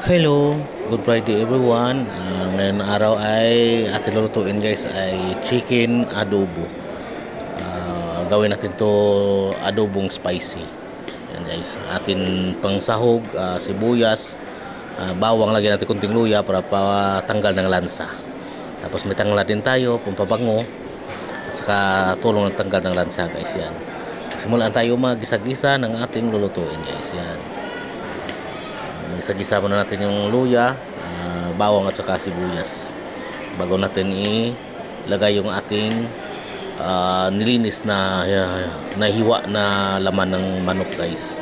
Hello, good Friday everyone. Ngayon araw ay ating lulutuin guys ay chicken adobo. Gawin natin to adobong spicy. Yan guys, atin pang sahog, sibuyas, bawang, lagyan natin kunting luya para patanggal ng lansa. Tapos may tangla din tayo, pampabango, at saka tulong ng tanggal ng lansa guys. Yan. Simulan tayo magisa-gisa ng ating lulutuin guys. Yan. Isa-gisa muna natin yung luya, bawang at saka sibuyas bago natin ilagay yung ating nilinis na nahiwa na laman ng manok guys.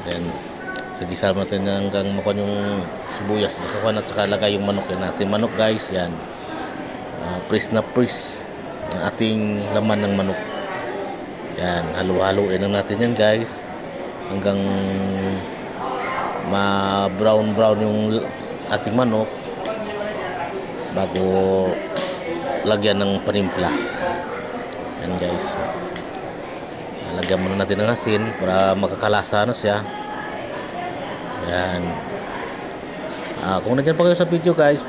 Then isa-gisa natin hanggang makuha yung sibuyas at saka lagay yung manok natin. Manok guys, yan. Press na press ang ating laman ng manok. Yan, halo-haloin lang natin yan guys hanggang ma-brown yung ating manok bago lagyan ng panimpla. Yan guys, lagyan muna natin ng asin para makakalasa na siya. Yan. Kung nandiyan pa kayo sa video guys,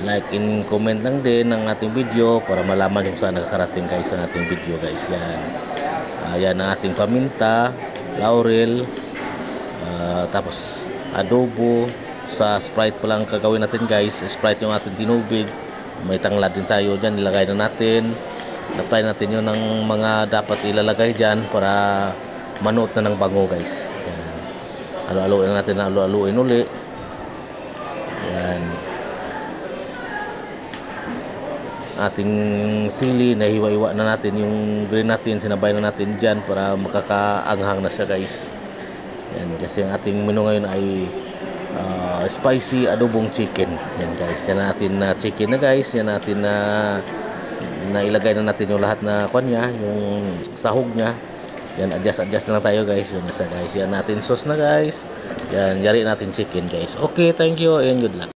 like and comment lang din ng ating video para malaman kung saan nakakarating guys ang ating video guys. Yan. Yan ang ating paminta, laurel, tapos adobo. Sa Sprite pa lang kagawin natin guys. Sprite yung ating tinubig. May tanglad din tayo dyan, ilagay na natin. Apply natin yun ng mga dapat ilalagay dyan para manuot na ng bango guys. Yan. Halo-haloin natin, halo-haloin uli. Yan. Ating sili, nahiwa-iwa na natin yung green natin, sinabay na natin dyan para makakaanghang na siya guys. Yan, kasi ang ating menu ngayon ay spicy adobong chicken. Yan guys, yan natin na chicken na guys. Yan natin na ilagay na natin yung lahat na kanya, yung sahog nya. Yan, adjust na lang tayo guys. Yan nasa guys, yan natin sauce na guys. Yan, yari natin chicken guys. Okay, thank you and good luck.